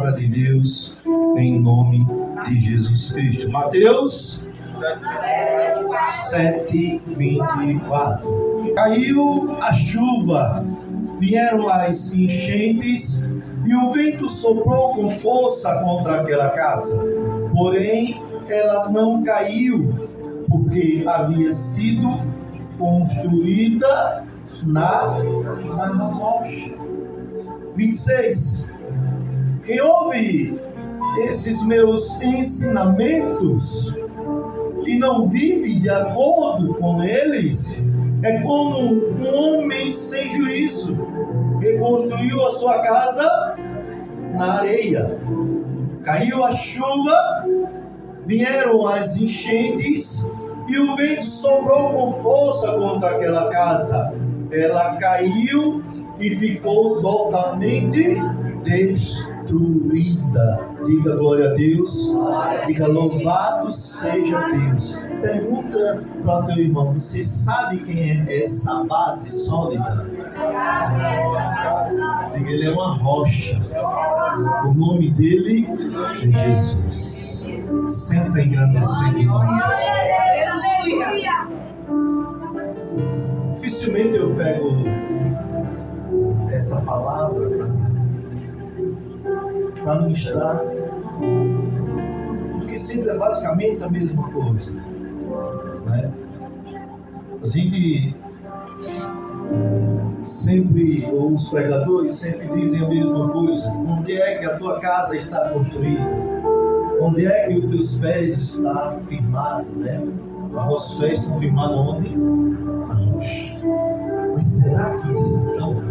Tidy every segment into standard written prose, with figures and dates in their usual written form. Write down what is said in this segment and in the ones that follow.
Palavra de Deus em nome de Jesus Cristo. Mateus 7:24. Caiu a chuva, vieram as enchentes e o vento soprou com força contra aquela casa. Porém, ela não caiu, porque havia sido construída na rocha. 26. Quem ouve esses meus ensinamentos e não vive de acordo com eles, é como um homem sem juízo que construiu a sua casa na areia. Caiu a chuva, vieram as enchentes e o vento soprou com força contra aquela casa. Ela caiu e ficou totalmente destruída. Diga glória a Deus. Diga louvado seja Deus. Pergunta para o teu irmão: você sabe quem é essa base sólida? Diga, ele é uma rocha. O nome dele é Jesus. Senta engrandecendo o nome do Senhor. Dificilmente eu pego essa palavra para ministrar, porque sempre é basicamente a mesma coisa, né? A gente sempre, ou os pregadores sempre dizem a mesma coisa: onde é que a tua casa está construída? Onde é que os teus pés estão firmados, né? Os nossos pés estão firmados onde? Na rocha. Mas será que estão?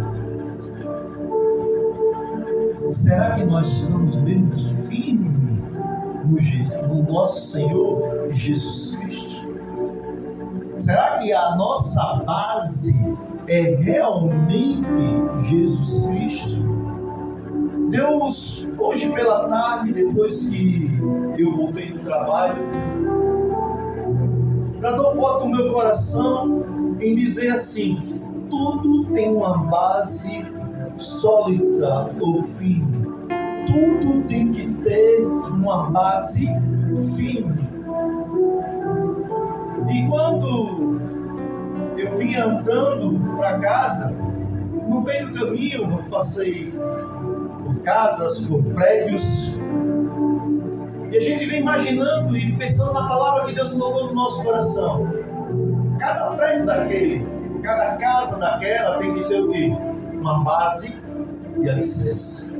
Será que nós estamos mesmo firmes no nosso Senhor Jesus Cristo? Será que a nossa base é realmente Jesus Cristo? Deus, hoje pela tarde, depois que eu voltei do trabalho, deu foto no meu coração em dizer assim: tudo tem uma base sólida ou firme. Tudo tem que ter uma base firme. E quando eu vinha andando para casa, no meio do caminho eu passei por casas, por prédios, e a gente vem imaginando e pensando na palavra que Deus colocou no nosso coração. Cada prédio daquele, cada casa daquela tem que ter o quê? Uma base de alicerce,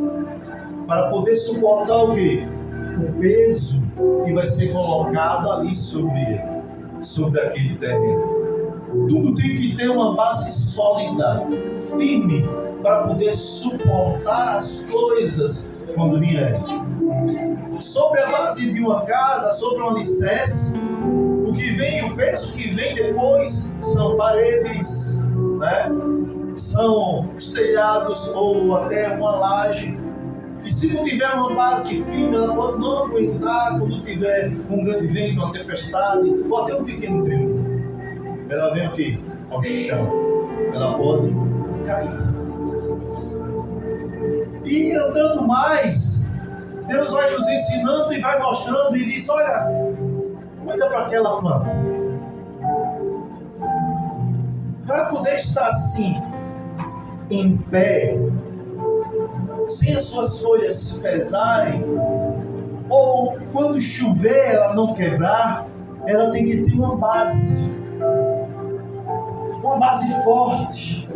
para poder suportar o quê? O peso que vai ser colocado ali sobre aquele terreno. Tudo tem que ter uma base sólida, firme, para poder suportar as coisas quando vierem. Sobre a base de uma casa, sobre um alicerce, o que vem, o peso que vem depois são paredes, né? São os telhados ou até uma laje. E se não tiver uma base firme, ela pode não aguentar quando tiver um grande vento, uma tempestade ou até um pequeno tremor. Ela vem o quê? Ao chão. Ela pode cair. E andando mais, Deus vai nos ensinando e vai mostrando e diz: olha para aquela planta. Para poder estar assim, em pé, sem as suas folhas pesarem, ou quando chover ela não quebrar, ela tem que ter uma base forte.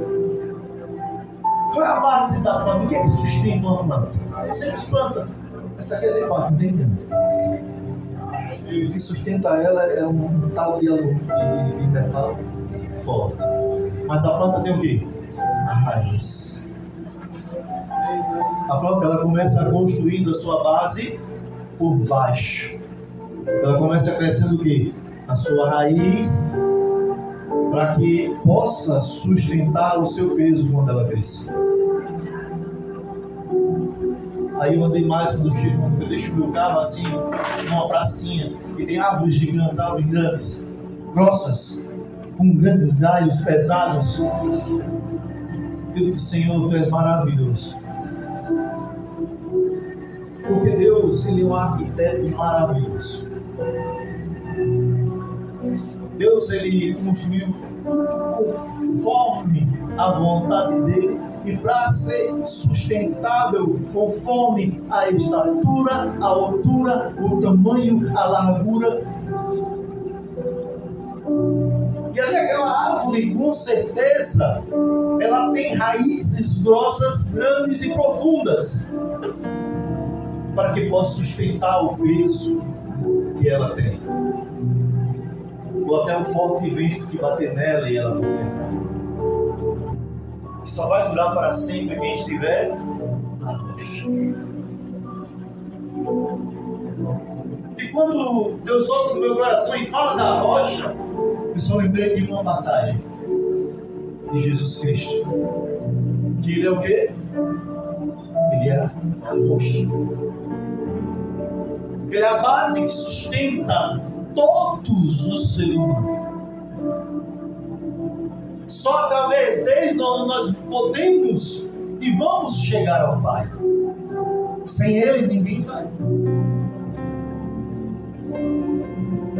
Qual é a base da planta? O que é que sustenta uma planta? É simples planta. Essa aqui é de pau, não tem nada. O que sustenta ela é um tal de alumínio, de metal forte. Mas a planta tem o quê? A raiz. A planta, ela começa construindo a sua base por baixo. Ela começa crescendo o quê? A sua raiz, para que possa sustentar o seu peso quando ela crescer. Aí eu andei mais quando eu deixo meu carro assim, numa pracinha, e tem árvores gigantes, árvores grandes, grossas, com grandes galhos pesados. Eu digo: Senhor, Tu és maravilhoso. Porque Deus, Ele é um arquiteto maravilhoso. Deus, Ele construiu conforme a vontade dEle e para ser sustentável conforme a estatura, a altura, o tamanho, a largura. E ali aquela árvore, com certeza, ela tem raízes grossas, grandes e profundas, para que possa sustentar o peso que ela tem. Ou até um forte vento que bater nela e ela não quebrar. Que só vai durar para sempre quem estiver na rocha. E quando Deus toca no meu coração e fala da rocha, eu só lembrei de uma passagem de Jesus Cristo. Que Ele é o quê? Ele é a rocha. Ele é a base que sustenta todos os seres humanos. Só através dele nós podemos e vamos chegar ao Pai. Sem Ele ninguém vai.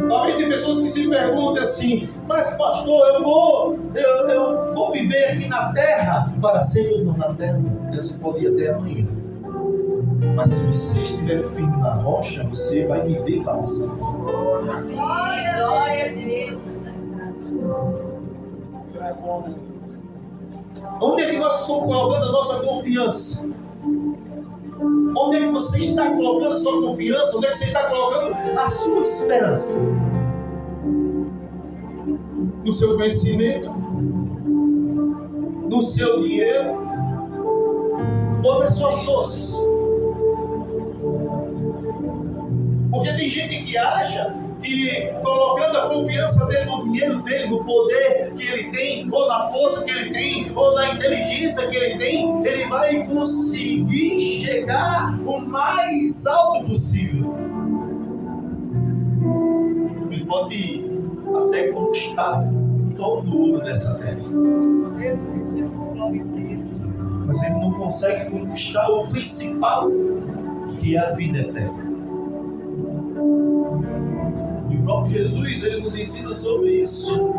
Talvez tem pessoas que se perguntam assim: mas pastor, eu vou viver aqui na terra para sempre? Não, na terra você pode ir até amanhã. Mas se você estiver firme na rocha, você vai viver para sempre. Glória a Deus. Onde é que nós estamos colocando a nossa confiança? Onde é que você está colocando a sua confiança? Onde é que você está colocando a sua esperança? No seu conhecimento? No seu dinheiro? Ou nas suas forças? Porque tem gente que acha que colocando a confiança dele no dinheiro dele, no poder que ele tem, ou na força que ele tem, ou na inteligência que ele tem, ele vai conseguir chegar o mais alto possível. Ele pode até conquistar todo o ouro dessa terra, mas ele não consegue conquistar o principal, que é a vida eterna. E o próprio Jesus, ele nos ensina sobre isso.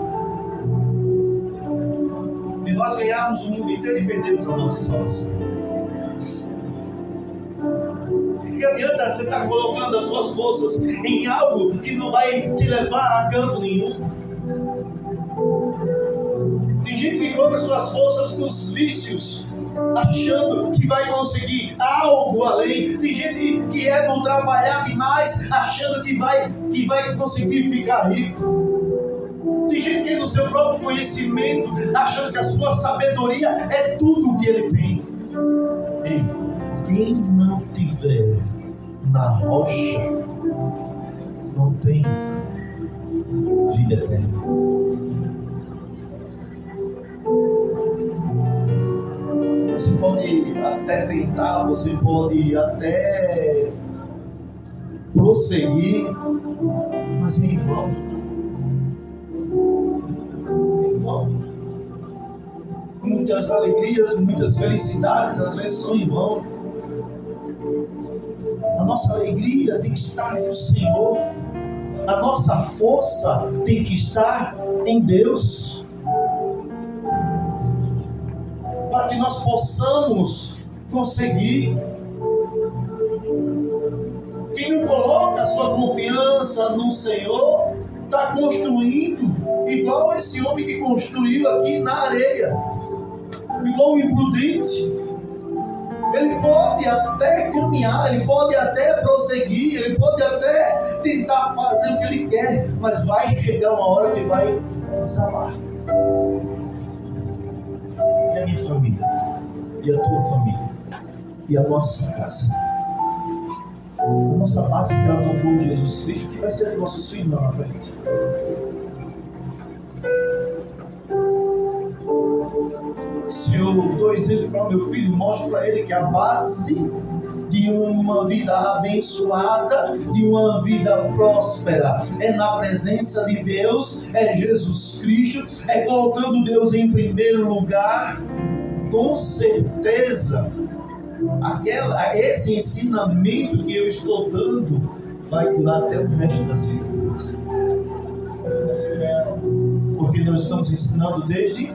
E nós ganharmos o mundo inteiro e perdermos a nossa salvação. E que adianta você estar colocando as suas forças em algo que não vai te levar a canto nenhum? Tem gente que coloca suas forças nos vícios, achando que vai conseguir algo além. Tem gente que é no trabalhar demais, achando que vai conseguir ficar rico. Tem gente que é no seu próprio conhecimento, achando que a sua sabedoria é tudo o que ele tem. Ei, quem não tiver na rocha não tem vida eterna. Você pode até tentar, você pode até prosseguir, mas é em vão. Em vão. Muitas alegrias, muitas felicidades, às vezes são em vão. A nossa alegria tem que estar no Senhor. A nossa força tem que estar em Deus. Para que nós possamos conseguir. Quem não coloca a sua confiança no Senhor está construindo igual esse homem que construiu aqui na areia, igual o imprudente. Ele pode até caminhar, ele pode até prosseguir, ele pode até tentar fazer o que ele quer, mas vai chegar uma hora que vai desabar. E a minha família, e a tua família, e a nossa casa. A nossa base, se ela não for Jesus Cristo, o que vai ser dos nossos filhos lá na frente? Se eu dou exemplo para o meu filho, mostro para ele que a base de uma vida abençoada, de uma vida próspera, é na presença de Deus, é Jesus Cristo, é colocando Deus em primeiro lugar. Com certeza esse ensinamento que eu estou dando vai durar até o resto das vidas deles. Porque nós estamos ensinando desde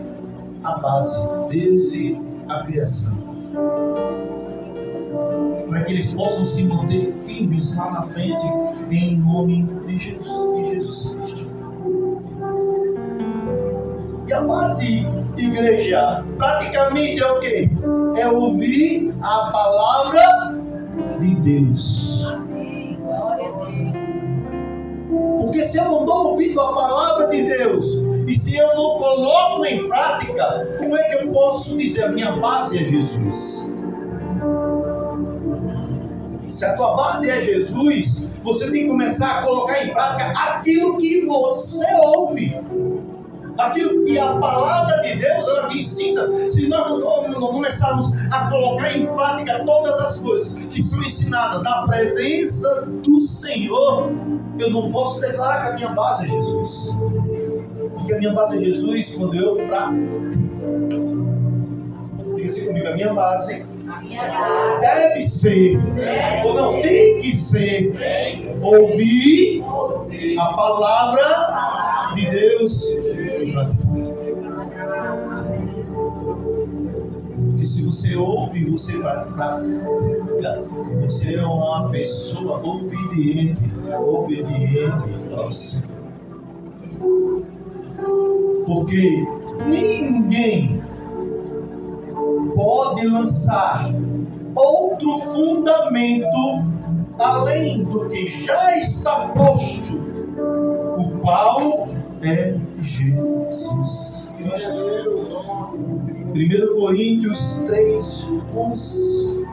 a base, desde a criação, para que eles possam se manter firmes lá na frente, em nome de Jesus Cristo. E a base, igreja, praticamente é o quê? É ouvir a palavra de Deus. Porque se eu não estou ouvindo a palavra de Deus, e se eu não coloco em prática, como é que eu posso dizer? A minha base é Jesus. Se a tua base é Jesus, você tem que começar a colocar em prática aquilo que você ouve, aquilo que a palavra de Deus ela te ensina. Se nós não começarmos a colocar em prática todas as coisas que são ensinadas na presença do Senhor, eu não posso declarar que a minha base é Jesus. Porque a minha base é Jesus quando eu pratico. Diga assim comigo, a minha base deve ser, ou não, tem que ser, ouvir a palavra de Deus. Porque se você ouve, você pratica, você é uma pessoa obediente ao Senhor. Porque ninguém pode lançar outro fundamento além do que já está posto, o qual é Jesus Cristo. 1 Coríntios 3:11.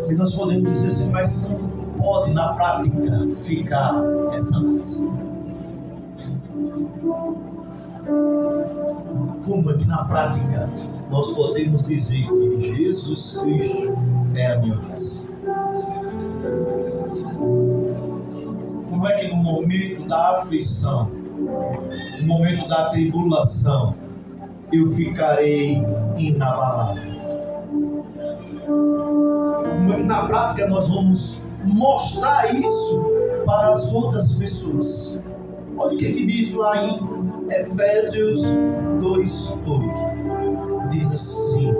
E nós podemos dizer assim, mas não pode na prática ficar essa base. Como é que na prática nós podemos dizer que Jesus Cristo é a minha base? Como é que no momento da aflição, no momento da tribulação, eu ficarei inabalável? Como é que na prática nós vamos mostrar isso para as outras pessoas? Olha o que diz lá em Efésios 2:8. Diz assim: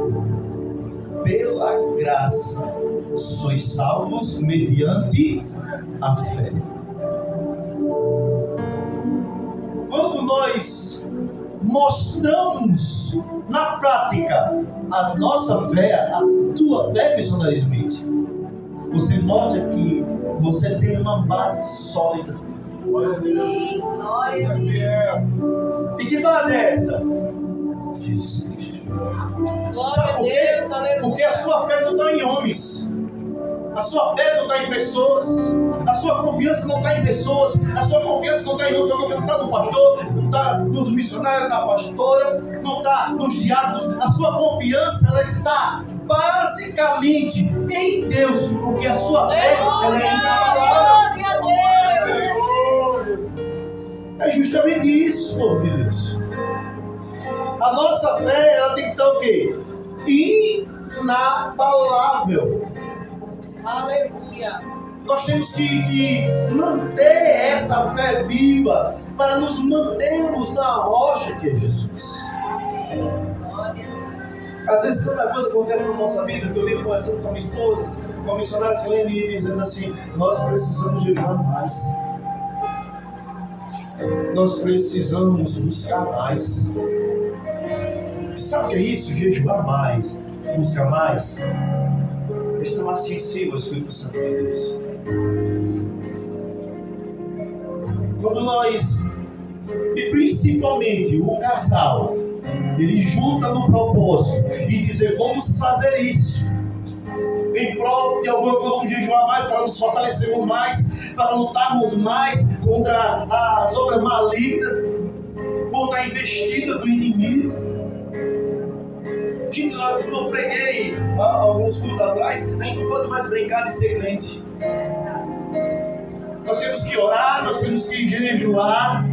pela graça sois salvos mediante a fé. Quando nós mostramos na prática a nossa fé, a tua fé, missionário Smith, você mostra que você tem uma base sólida. E que base é essa? Jesus Cristo. Sabe por quê? Porque a sua fé não está em homens, a sua fé não está em pessoas, a sua confiança não está em pessoas, a sua confiança não está em homens, a sua confiança não está no pastor, não está nos missionários, na pastora, não está nos diáconos. A sua confiança ela está basicamente em Deus, porque a sua fé ela é inabalável. É justamente isso, povo de Deus. A nossa fé ela tem que estar o quê? Inabalável. Aleluia. Nós temos que manter essa fé viva para nos mantermos na rocha que é Jesus. Às vezes tanta coisa acontece na nossa vida que eu venho conversando com a minha esposa, com a missionária Silene, e dizendo assim: nós precisamos jejuar mais. Nós precisamos buscar mais. Sabe o que é isso? Jejuar mais, buscar mais. Estar mais sensível ao Espírito Santo de Deus. Quando nós, e principalmente o casal, ele junta no propósito e dizer: vamos fazer isso em prol de alguma coisa, vamos jejuar mais para nos fortalecermos mais, para lutarmos mais contra as obras malignas, contra a investida do inimigo. Gente, eu preguei há alguns cultos atrás, a gente não pode mais brincar de ser crente. Nós temos que orar, nós temos que jejuar,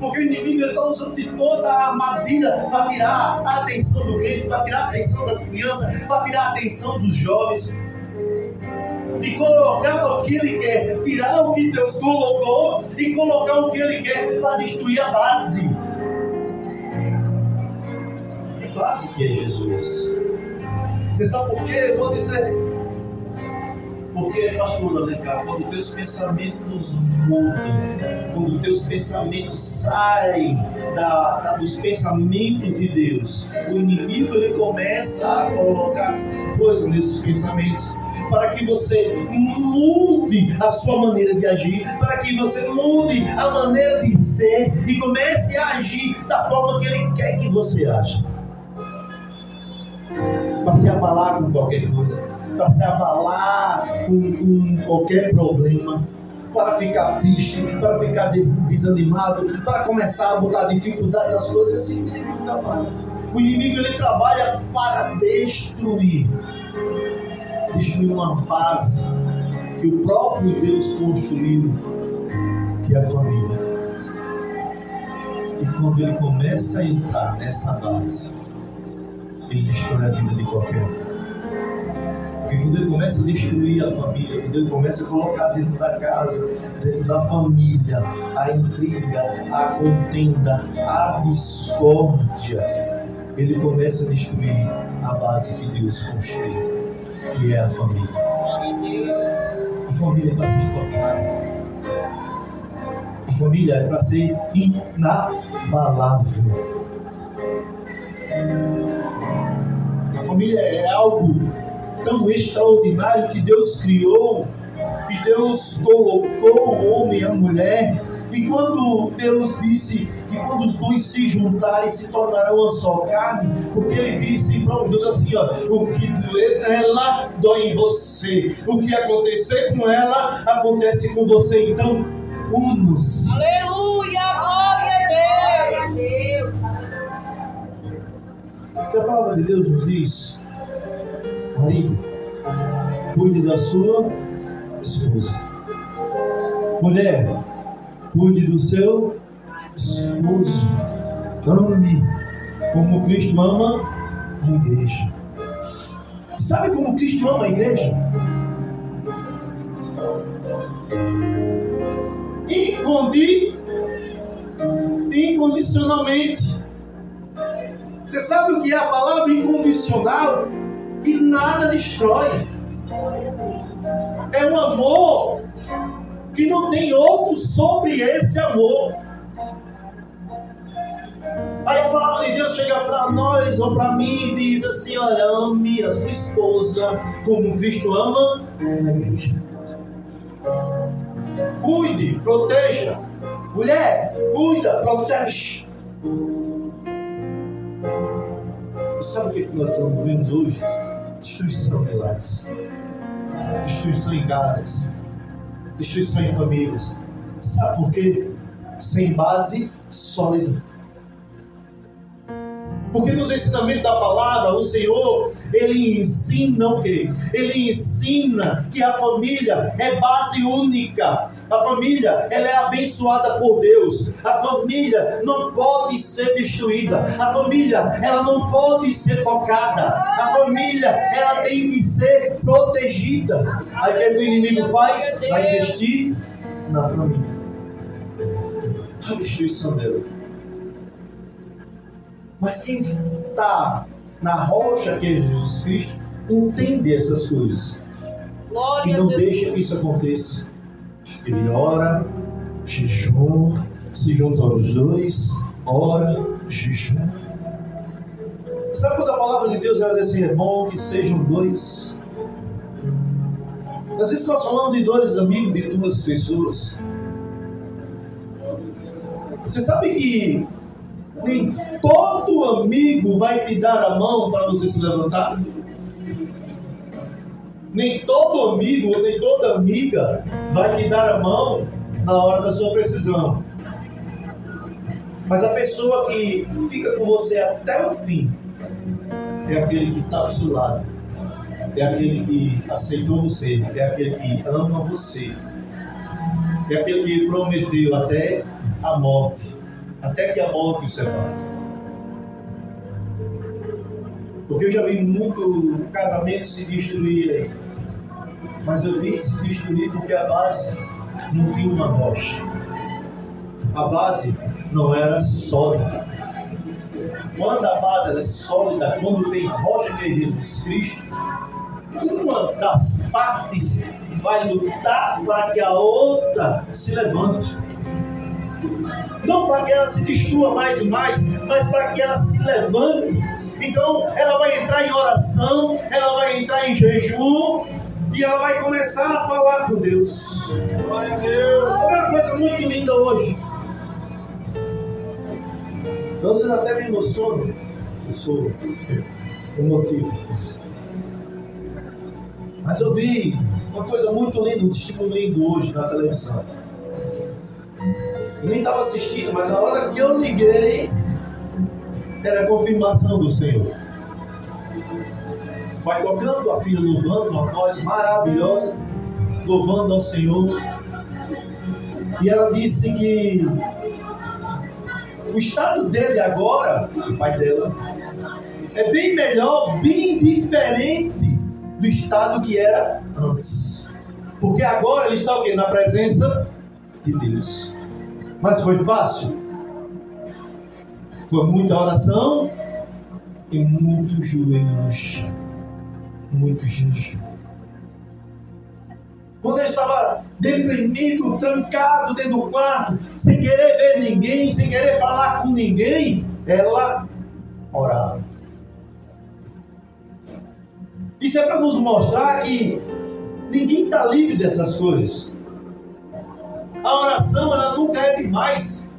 Porque o inimigo está usando de toda a armadilha para tirar a atenção do crente, para tirar a atenção das crianças, para tirar a atenção dos jovens. E colocar o que ele quer, tirar o que Deus colocou e colocar o que ele quer para destruir a base. A base que é Jesus. E sabe por quê? Eu vou dizer. Porque, pastor Alencar, quando teus pensamentos mudam, quando teus pensamentos saem dos pensamentos de Deus, o inimigo ele começa a colocar coisas nesses pensamentos, para que você mude a sua maneira de agir, para que você mude a maneira de ser e comece a agir da forma que ele quer que você aja. Para se abalar com qualquer coisa, para se abalar com qualquer problema, para ficar triste, para ficar desanimado, para começar a botar dificuldade nas coisas. Assim o inimigo trabalha. O inimigo ele trabalha para destruir uma base que o próprio Deus construiu, que é a família. E quando ele começa a entrar nessa base, ele destrói a vida de qualquer um. Porque quando ele começa a destruir a família, quando ele começa a colocar dentro da casa, dentro da família, a intriga, a contenda, a discórdia, ele começa a destruir a base que Deus construiu, que é a família. A família é para ser intocável. A família é para ser inabalável. A família é algo tão extraordinário que Deus criou, e Deus colocou o homem e a mulher. E quando Deus disse que quando os dois se juntarem se tornarão uma só carne, porque Ele disse para os dois assim, ó, o que doer nela dói em você, o que acontecer com ela acontece com você, então unos. Aleluia, glória a Deus. O que a palavra de Deus nos diz? Marido, cuide da sua esposa. Mulher, cuide do seu esposo. Ame como Cristo ama a igreja. Sabe como Cristo ama a igreja? Incondicionalmente. Você sabe o que é a palavra incondicional? E nada destrói. É um amor que não tem outro sobre esse amor. Aí a palavra de Deus chega para nós ou para mim e diz assim, olha, ame a sua esposa como Cristo ama a igreja. Cuide, proteja. Mulher, cuida, protege. Sabe o que nós estamos vivendo hoje? Destruição em lares, destruição em casas, destruição em famílias. Sabe por quê? Sem base sólida. Porque nos ensinamentos da palavra, o Senhor, Ele ensina o quê? Ele ensina que a família é base única. A família, ela é abençoada por Deus. A família não pode ser destruída. A família, ela não pode ser tocada. A família, ela tem que ser protegida. Aí o que o inimigo faz? Vai investir na família. A destruição dela. Mas quem está na rocha que é Jesus Cristo, entende essas coisas. E não deixa que isso aconteça. Ele ora, jejum, se junta aos dois, ora, jejum. Sabe quando a palavra de Deus ela diz assim, é bom que sejam dois? Às vezes nós falamos de dois amigos, de duas pessoas. Você sabe que nem todo amigo vai te dar a mão para você se levantar. Nem todo amigo, nem toda amiga vai te dar a mão na hora da sua precisão. Mas a pessoa que fica com você até o fim é aquele que está ao seu lado. É aquele que aceitou você. É aquele que ama você. É aquele que prometeu até a morte até que a morte os separe. Porque eu já vi muito casamento se destruir aí. Mas eu vi se destruir porque a base não tinha uma rocha. A base não era sólida. Quando a base ela é sólida, quando tem a rocha que é Jesus Cristo, uma das partes vai lutar para que a outra se levante. Não para que ela se destrua mais e mais, mas para que ela se levante. Então ela vai entrar em oração, ela vai entrar em jejum e ela vai começar a falar com Deus. É uma coisa muito linda hoje. Vocês até me emocionam. Eu sou emotivo. Mas eu vi uma coisa muito linda, um testemunho lindo hoje na televisão. Eu nem estava assistindo, mas na hora que eu liguei, era a confirmação do Senhor. Vai tocando, a filha louvando, uma voz maravilhosa, louvando ao Senhor. E ela disse que o estado dele agora, o pai dela, é bem melhor, bem diferente do estado que era antes. Porque agora ele está o quê? Na presença de Deus. Mas foi fácil? Foi muita oração e muito joelho no chão. Muito jejum. Quando ele estava deprimido, trancado dentro do quarto, sem querer ver ninguém, sem querer falar com ninguém, ela orava. Isso é para nos mostrar que ninguém está livre dessas coisas. A oração, ela nunca é demais.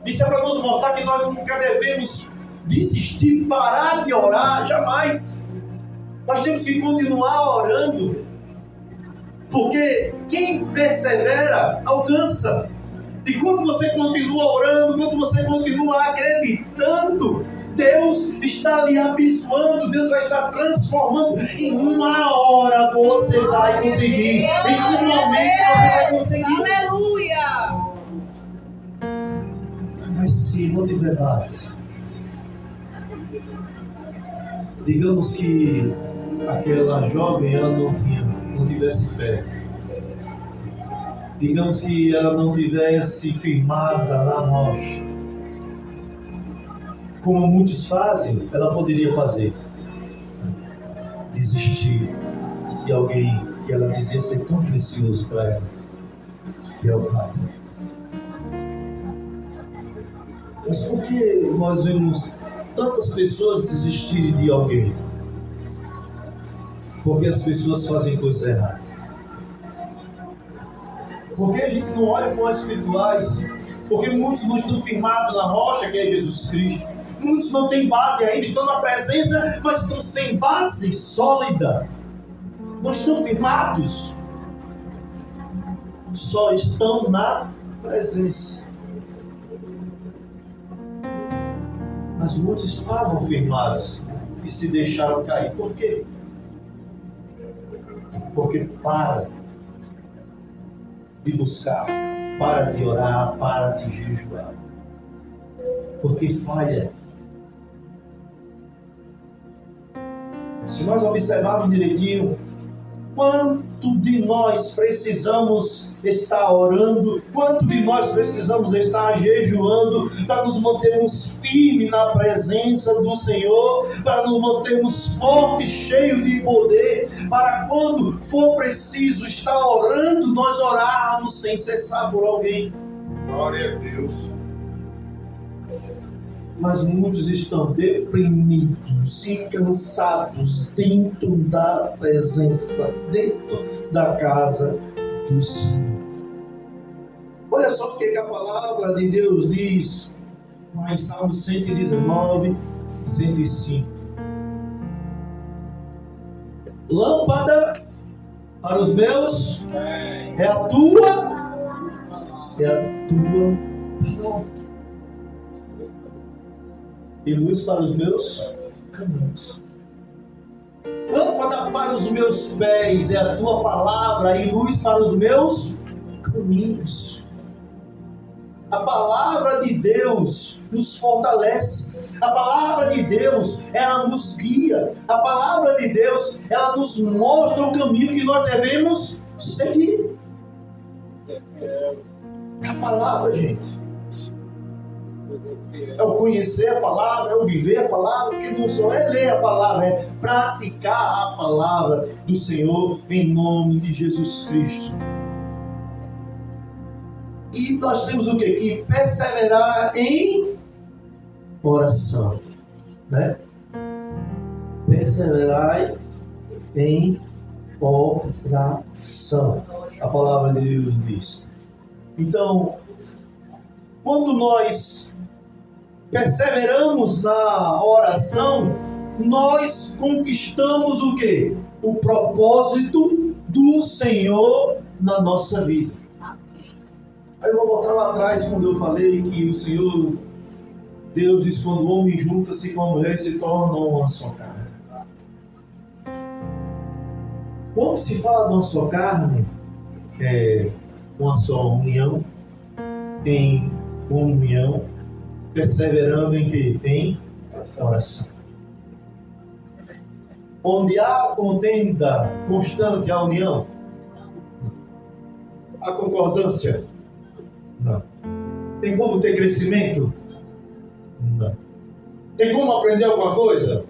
Isso é para nos mostrar que nós nunca devemos desistir, parar de orar, jamais. Nós temos que continuar orando. Porque quem persevera, alcança. E quando você continua orando, quando você continua acreditando, Deus está lhe abençoando, Deus vai estar transformando. Em uma hora você vai conseguir. Em um momento você vai conseguir. Aleluia! Mas se não tiver base, digamos que aquela jovem ela não tivesse fé. Digamos que ela não tivesse firmada na rocha. Como muitos fazem, ela poderia fazer. Desistir de alguém que ela dizia ser tão precioso para ela, que é o Pai. Mas por que nós vemos tantas pessoas desistirem de alguém? Porque as pessoas fazem coisas erradas. Porque a gente não olha com olhos espirituais. Porque muitos não estão firmados na rocha que é Jesus Cristo. Muitos não têm base ainda, estão na presença, mas estão sem base sólida. Não estão firmados. Só estão na presença. Mas muitos estavam firmados e se deixaram cair. Por quê? Porque para de buscar, para de orar, para de jejuar. Porque falha. Se nós observarmos direitinho, quanto de nós precisamos estar orando, quanto de nós precisamos estar jejuando para nos mantermos firmes na presença do Senhor, para nos mantermos fortes, cheios de poder, para quando for preciso estar orando, nós orarmos sem cessar por alguém. Glória a Deus. Mas muitos estão deprimidos e cansados dentro da presença, dentro da casa do Senhor. Olha só o que a palavra de Deus diz lá em Salmo 119, 105. Lâmpada para os meus é a tua palavra. E luz para os meus caminhos. Lâmpada para os meus pés é a tua palavra, e luz para os meus caminhos. A palavra de Deus nos fortalece. A palavra de Deus, ela nos guia. A palavra de Deus, ela nos mostra o caminho que nós devemos seguir. A palavra, gente, é o conhecer a palavra, é o viver a palavra, que não só é ler a palavra, é praticar a palavra do Senhor em nome de Jesus Cristo. E nós temos o quê? Que perseverar em oração, né? Perseverar em oração. A palavra de Deus diz. Então, quando nós perseveramos na oração, nós conquistamos o quê? O propósito do Senhor na nossa vida. Aí eu vou voltar lá atrás, quando eu falei que o Senhor, Deus diz, quando o homem junta-se com a mulher, eles se tornam uma só carne. Quando se fala de uma só carne, é uma só união, em comunhão, perseverando em quê? Em oração. Onde há contenda constante, a união, a concordância, não. Tem como ter crescimento? Não. Tem como aprender alguma coisa?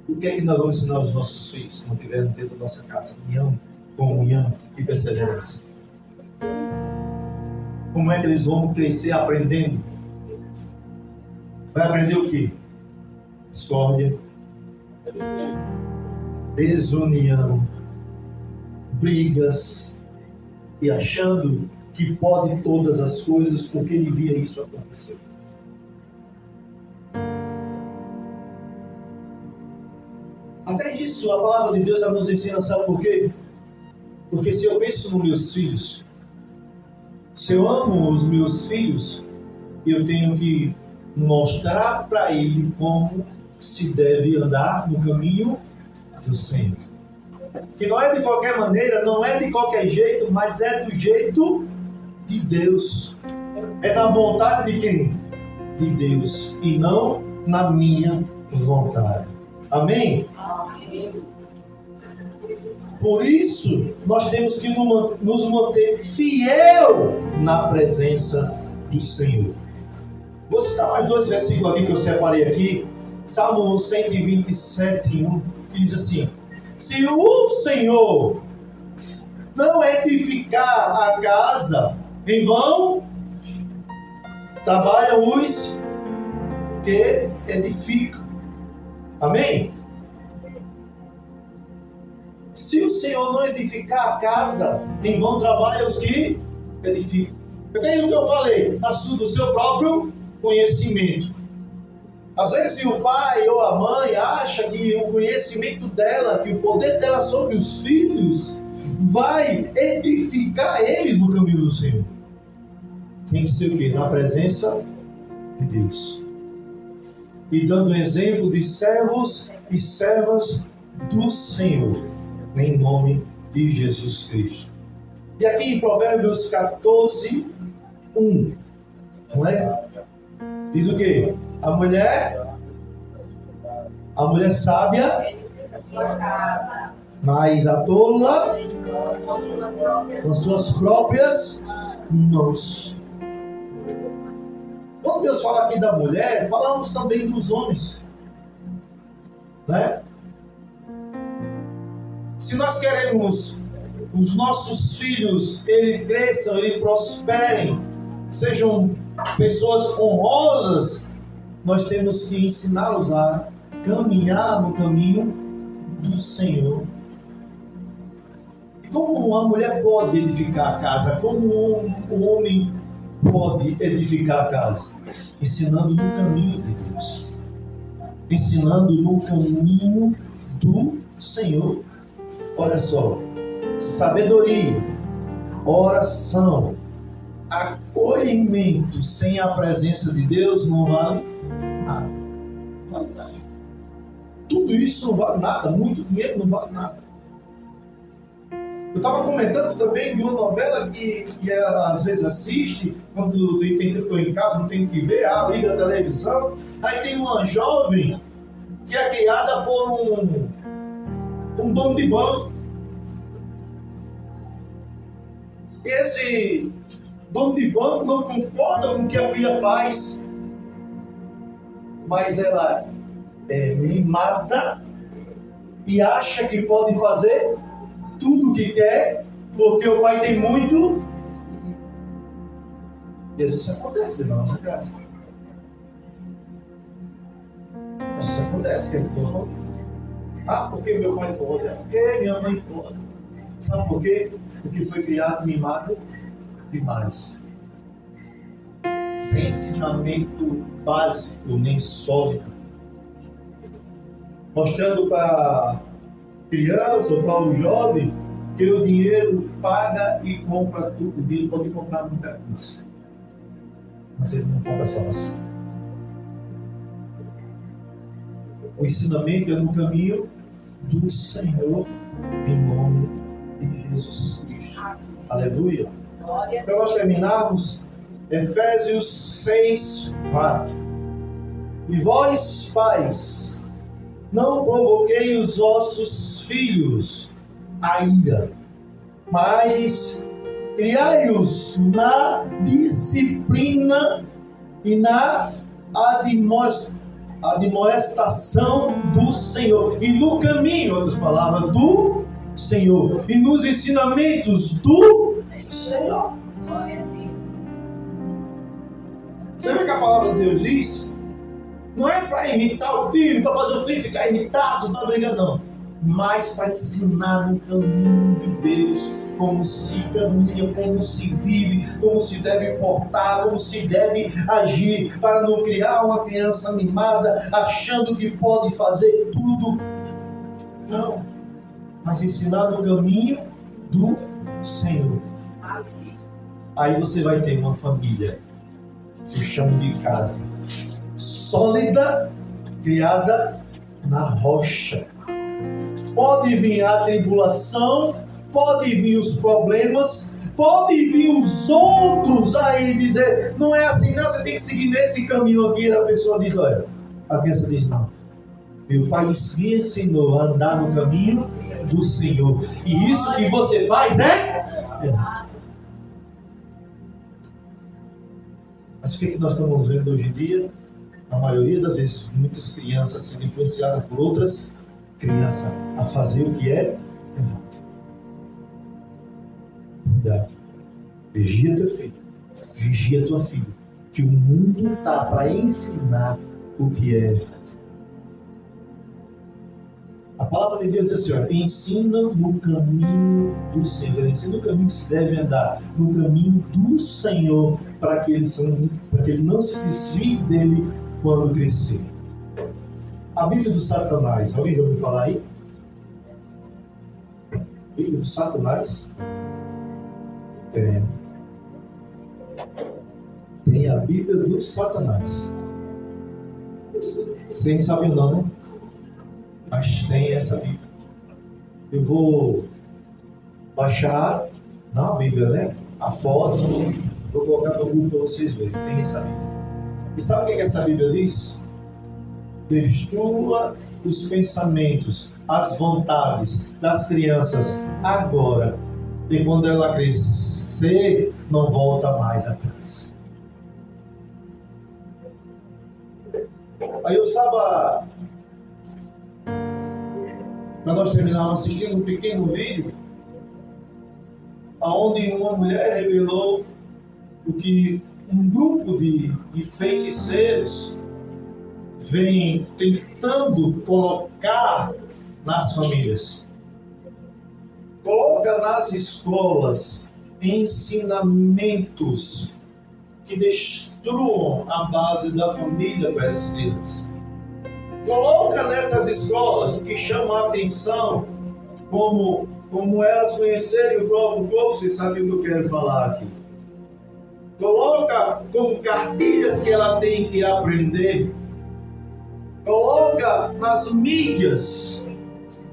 O que é que nós vamos ensinar aos nossos filhos se não tiverem dentro da nossa casa? União, comunhão e perseverança. Como é que eles vão crescer aprendendo? Vai aprender o quê? Discórdia, desunião, brigas, e achando que pode todas as coisas porque ele via isso acontecer. Até isso a palavra de Deus nos ensina, sabe por quê? Porque se eu penso nos meus filhos, se eu amo os meus filhos, eu tenho que mostrar para ele como se deve andar no caminho do Senhor. Que não é de qualquer maneira, não é de qualquer jeito, mas é do jeito de Deus. É da vontade de quem? De Deus, e não na minha vontade. Amém? Por isso, nós temos que nos manter fiel na presença do Senhor. Vou citar mais 2 versículos aqui que eu separei aqui. Salmo 127:1, que diz assim: se o Senhor não edificar a casa, em vão trabalham os que edificam. Amém? Se o Senhor não edificar a casa, em vão trabalham os que edificam. É aquilo que eu falei, do seu próprio conhecimento. Às vezes o pai ou a mãe acha que o conhecimento dela, que o poder dela sobre os filhos vai edificar ele no caminho do Senhor. Tem que ser o quê? Na presença de Deus. E dando exemplo de servos e servas do Senhor, em nome de Jesus Cristo. E aqui em Provérbios 14:1, não é? Diz o quê? A mulher sábia, mas a tola com suas próprias mãos. Quando Deus fala aqui da mulher, falamos também dos homens, né? Se nós queremos os nossos filhos, eles cresçam, eles prosperem, sejam pessoas honrosas, nós temos que ensiná-los a caminhar no caminho do Senhor. E como uma mulher pode edificar a casa? Como um homem pode edificar a casa? Ensinando no caminho de Deus. Ensinando no caminho do Senhor. Olha só. Sabedoria, oração, acolhimento sem a presença de Deus não vale nada. Não vale nada. Tudo isso não vale nada. Muito dinheiro não vale nada. Eu estava comentando também de uma novela que às vezes assiste, quando estou em casa, não tenho que ver, liga a televisão, aí tem uma jovem que é criada por um dono de banco. E esse dono de banco não concorda com o que a filha faz, mas ela é mimada e acha que pode fazer tudo o que quer, porque o pai tem muito. E às vezes isso acontece na nossa casa. Isso acontece, que é eu falo. Porque meu pai pode, porque minha mãe pode. Sabe por quê? Porque foi criado mimado demais. Sem ensinamento básico nem sólido. Mostrando para criança ou para o jovem que o dinheiro paga e compra tudo. O dinheiro pode comprar muita coisa, mas ele não compra salvação. O ensinamento é no caminho do Senhor, em nome de Jesus Cristo. Aleluia. Para nós terminarmos, Efésios 6:4. E vós, pais, não provoquei os vossos filhos a ira, mas criai-os na disciplina e na admoestação do Senhor, e no caminho, outras palavras, do Senhor, e nos ensinamentos do Senhor. Você vê que a palavra de Deus diz? Não é para irritar o filho, para fazer o filho ficar irritado, não briga não. Mas para ensinar no caminho de Deus, como se caminha, como se vive, como se deve portar, como se deve agir, para não criar uma criança mimada, achando que pode fazer tudo. Não, mas ensinar no caminho do Senhor. Aí você vai ter uma família, que eu chamo de casa, sólida, criada na rocha. Pode vir a tribulação, pode vir os problemas, pode vir os outros aí dizer, não é assim não, você tem que seguir nesse caminho aqui. A pessoa diz, olha, a criança diz, não, meu pai me ensinou a andar no caminho do Senhor, e isso que você faz é errado. Mas o que nós estamos vendo hoje em dia? A maioria das vezes, muitas crianças sendo influenciadas por outras crianças a fazer o que é errado. Cuidado. Vigia teu filho. Vigia tua filha. Que o mundo está para ensinar o que é errado. A palavra de Deus diz assim, ensina no caminho do Senhor. Ensina no caminho que se deve andar. No caminho do Senhor, para que ele não se desvie dele quando crescer. A Bíblia do Satanás, alguém já ouviu falar aí? Bíblia do Satanás? Tem a Bíblia do Satanás. Você não sabe não, né? Mas tem essa Bíblia. Eu vou baixar na Bíblia, né? A foto, vou colocar no grupo para vocês verem. Tem essa Bíblia. E sabe o que essa Bíblia diz? Destrua os pensamentos, as vontades das crianças agora, e quando ela crescer, não volta mais atrás. Aí eu estava, para nós terminarmos assistindo um pequeno vídeo, onde uma mulher revelou o que um grupo de feiticeiros vem tentando colocar nas famílias. Coloca nas escolas ensinamentos que destruam a base da família para essas crianças. Coloca nessas escolas o que chama a atenção, como elas conhecerem o próprio corpo. Vocês sabem o que eu quero falar aqui. Coloca como cartilhas que ela tem que aprender. Coloca nas mídias,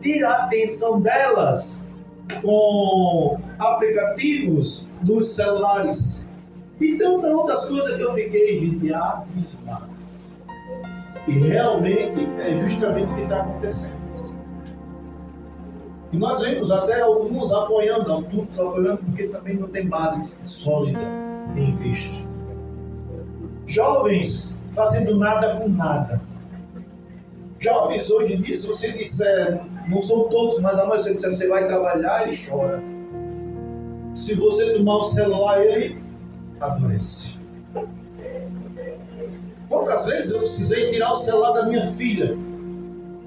tira a atenção delas com aplicativos dos celulares e tantas outras coisas que eu fiquei, gente, abismado. E realmente é justamente o que está acontecendo. E nós vemos até alguns apoiando, adultos apoiando, porque também não tem base sólida em Cristo. Jovens fazendo nada com nada. Jovens hoje em dia, se você disser, não são todos, mas a maioria, você disser, você vai trabalhar, ele chora. Se você tomar o celular, ele adoece. Quantas vezes eu precisei tirar o celular da minha filha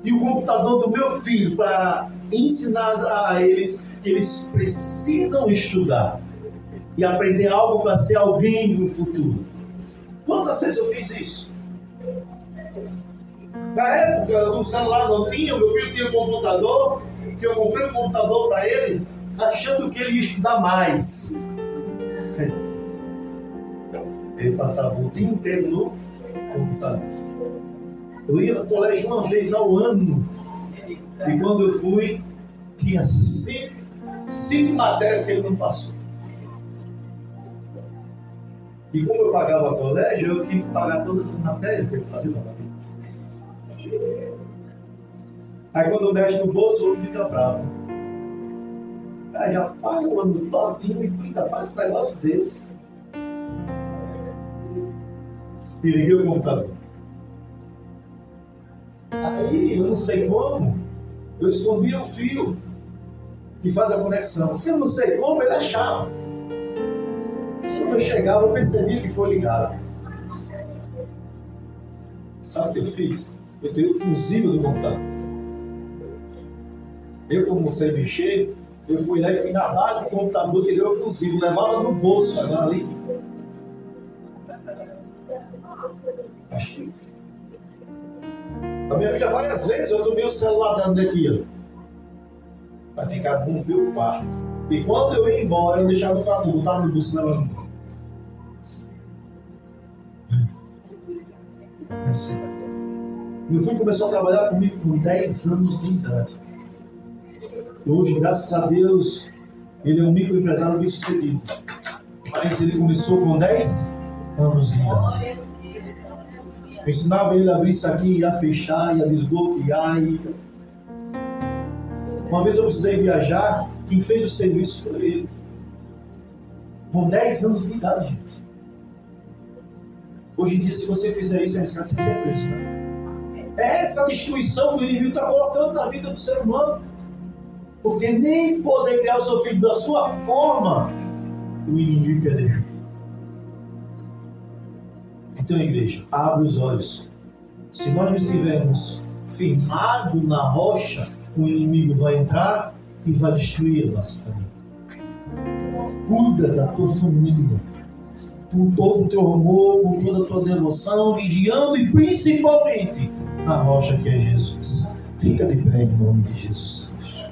e o computador do meu filho para ensinar a eles que eles precisam estudar e aprender algo para ser alguém no futuro? Quantas vezes eu fiz isso? Na época o celular não tinha, meu filho tinha um computador, que eu comprei um computador para ele, achando que ele ia estudar mais. Ele passava o dia inteiro no computador. Eu ia ao colégio uma vez ao ano, e quando eu fui, tinha cinco matérias que ele não passou. E como eu pagava colégio, eu tinha que pagar todas as matérias que ele fazia na matéria. Aí quando mexe no bolso, ele fica bravo. Aí já paga o ano todinho e ainda faz um negócio desse. E liguei o computador. Aí, eu não sei como, eu escondi o fio que faz a conexão. Eu não sei como, ele achava. Quando eu chegava, eu percebia que foi ligado. Sabe o que eu fiz? Eu tirei o fusível do computador. Eu, como sei mexer, eu fui lá e fui na base do computador, tirei o fusível, levava no bolso, agora ali. Achei. A minha filha, várias vezes, eu tomei o celular dando daqui, ó, para ficar no meu quarto. E quando eu ia embora, eu deixava o quarto, botava no bolso e levava embora. Meu filho começou a trabalhar comigo com 10 anos de idade. Hoje, graças a Deus, ele é um microempresário bem sucedido. Mas ele começou com 10 anos de idade. Eu ensinava ele a abrir isso aqui, a fechar, e a desbloquear. Uma vez eu precisei viajar, quem fez o serviço foi ele. Com 10 anos de idade, gente. Hoje em dia, se você fizer isso, é arriscado sem ser preso, né? É essa destruição que o inimigo está colocando na vida do ser humano. Porque nem poder criar o seu filho da sua forma, o inimigo quer deixar. Então, igreja, abre os olhos. Se nós não estivermos firmados na rocha, o inimigo vai entrar e vai destruir a nossa família. Cuida da tua família, com todo o teu amor, com toda a tua devoção, vigiando e principalmente na rocha que é Jesus. Fica de pé em nome de Jesus Cristo.